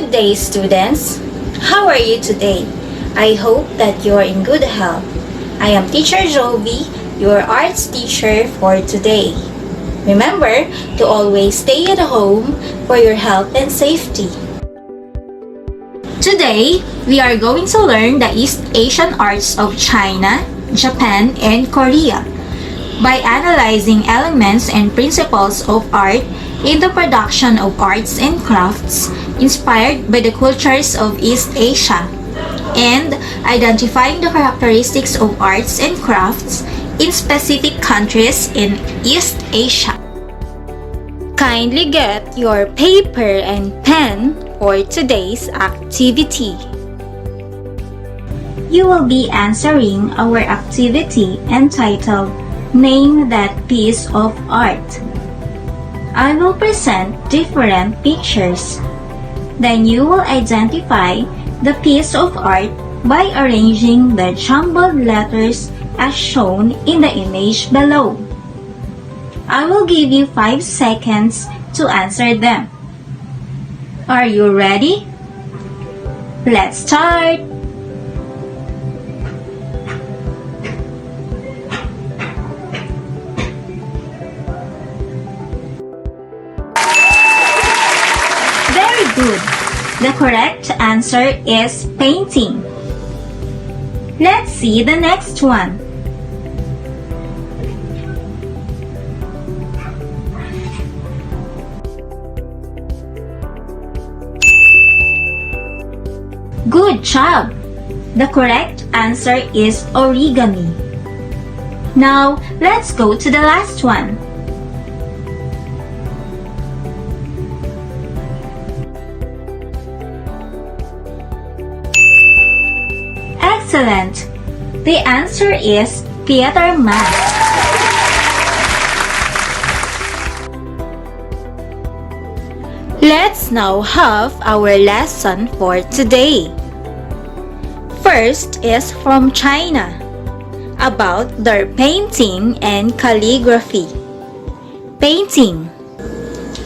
Good day, students. How are you today? I hope that you are in good health. I am Teacher Jovi, your arts teacher for today. Remember to always stay at home for your health and safety. Today, we are going to learn the East Asian arts of China, Japan, and Korea by analyzing elements and principles of art in the production of arts and crafts inspired by the cultures of East Asia, and identifying the characteristics of arts and crafts in specific countries in East Asia. Kindly get your paper and pen for today's activity. You will be answering our activity entitled Name That Piece of Art. I will present different pictures. Then you will identify the piece of art by arranging the jumbled letters as shown in the image below. I will give you 5 seconds to answer them. Are you ready? Let's start! Very good! The correct answer is painting. Let's see the next one. Good job! The correct answer is origami. Now, let's go to the last one. Excellent! The answer is theater mask. Let's now have our lesson for today. First is from China, about their painting and calligraphy. Painting.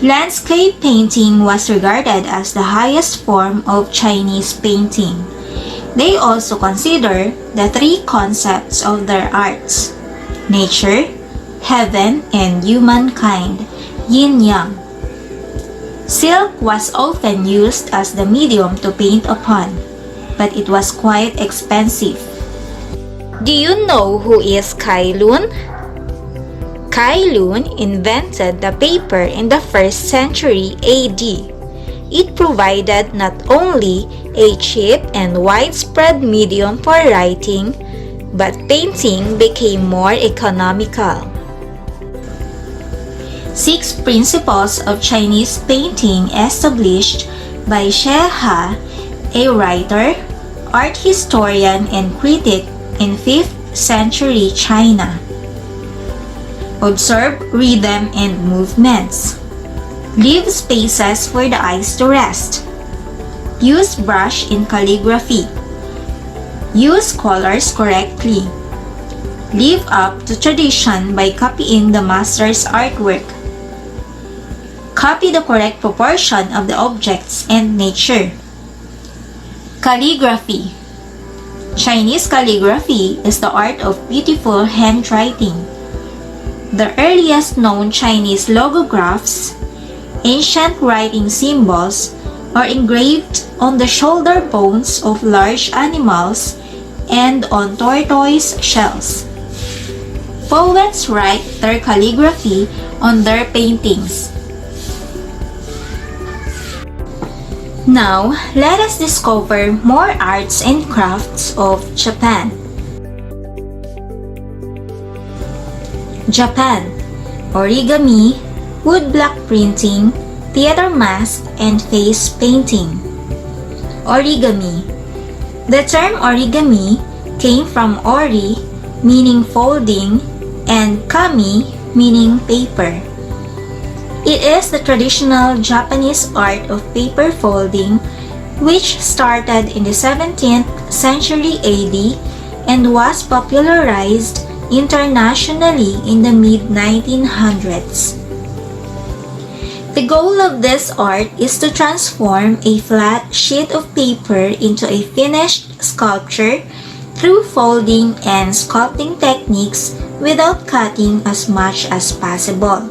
Landscape painting was regarded as the highest form of Chinese painting. They also consider the 3 concepts of their arts: nature, heaven, and humankind, yin-yang. Silk was often used as the medium to paint upon, but it was quite expensive. Do you know who is Cai Lun? Cai Lun invented the paper in the 1st century AD. It provided not only a cheap and widespread medium for writing, but painting became more economical. 6 principles of Chinese painting established by Xie He, a writer, art historian, and critic in 5th century China. Observe rhythm and movements. Leave spaces for the eyes to rest. Use brush in calligraphy. Use colors correctly. Live up to tradition by copying the master's artwork. Copy the correct proportion of the objects and nature. Calligraphy. Chinese calligraphy is the art of beautiful handwriting. The earliest known Chinese logographs, ancient writing symbols, are engraved on the shoulder bones of large animals and on tortoise shells. Poets write their calligraphy on their paintings. Now, let us discover more arts and crafts of Japan. Japan. Origami, woodblock printing, theater mask, and face painting. Origami. The term origami came from ori, meaning folding, and kami, meaning paper. It is the traditional Japanese art of paper folding, which started in the 17th century AD and was popularized internationally in the mid-1900s. The goal of this art is to transform a flat sheet of paper into a finished sculpture through folding and sculpting techniques without cutting as much as possible.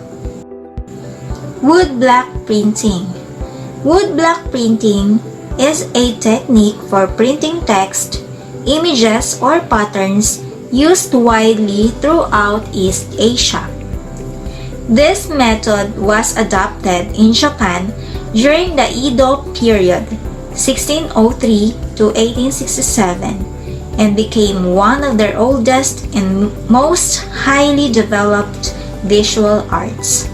Woodblock printing. Woodblock printing is a technique for printing text, images, or patterns used widely throughout East Asia. This method was adopted in Japan during the Edo period, 1603 to 1867, and became one of their oldest and most highly developed visual arts.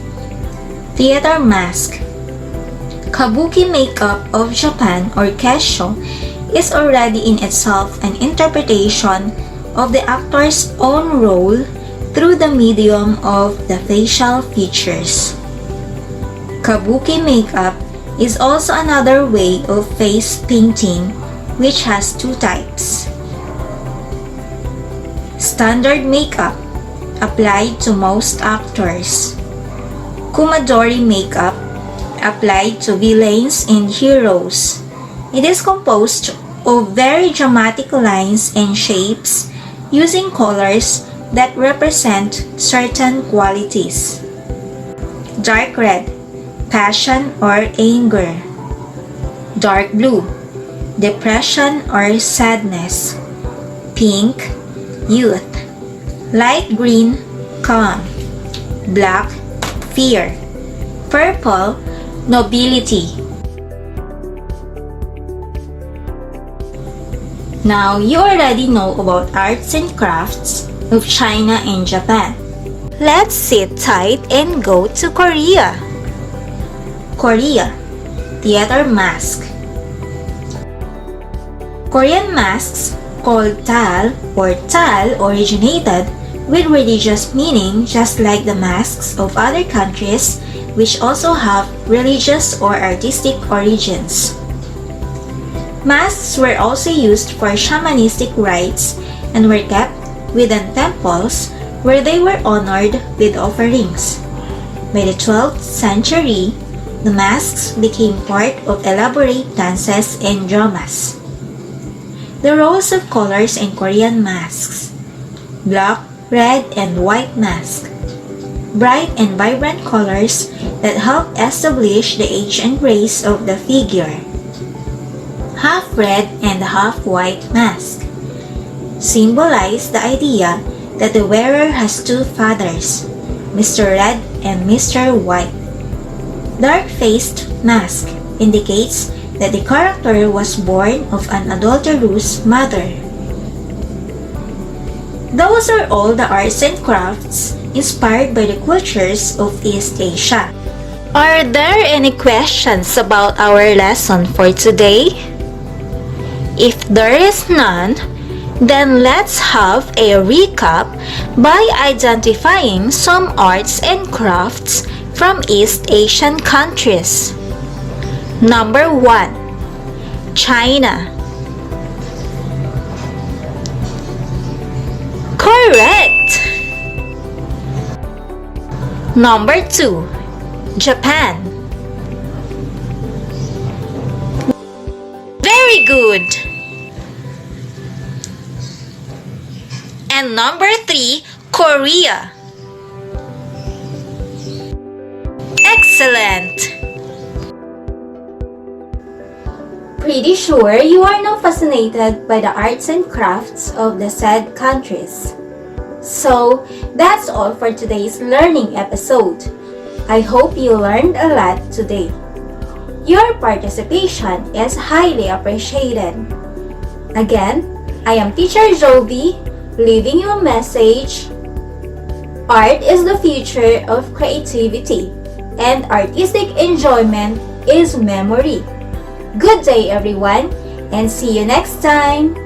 Theater mask. Kabuki makeup of Japan, or Kessho, is already in itself an interpretation of the actor's own role through the medium of the facial features. Kabuki makeup is also another way of face painting, which has two types. Standard makeup, applied to most actors. Kumadori makeup, applied to villains and heroes. It is composed of very dramatic lines and shapes using colors that represent certain qualities. Dark red, passion or anger. Dark blue, depression or sadness. Pink, youth. Light green, calm. Black, fear. Purple, nobility. Now, you already know about arts and crafts of China and Japan. Let's sit tight and go to Korea. Korea. Theater mask. Korean masks, called tal originated with religious meaning, just like the masks of other countries which also have religious or artistic origins. Masks were also used for shamanistic rites and were kept within temples where they were honored with offerings. By the 12th century, the masks became part of elaborate dances and dramas. The roles of colors in Korean masks: black, red, and white mask. Bright and vibrant colors that help establish the age and grace of the figure. Half red and half white mask symbolize the idea that the wearer has two fathers, Mr. Red and Mr. White. Dark-faced mask indicates that the character was born of an adulterous mother. Those are all the arts and crafts inspired by the cultures of East Asia. Are there any questions about our lesson for today? If there is none, then let's have a recap by identifying some arts and crafts from East Asian countries. Number 1. China. Correct! Number 2. Japan. Very good! And number 3, Korea. Excellent! Pretty sure you are now fascinated by the arts and crafts of the said countries. So, that's all for today's learning episode. I hope you learned a lot today. Your participation is highly appreciated. Again, I am Teacher Jovi, leaving you a message. Art is the future of creativity, and artistic enjoyment is memory. Good day, everyone, and see you next time!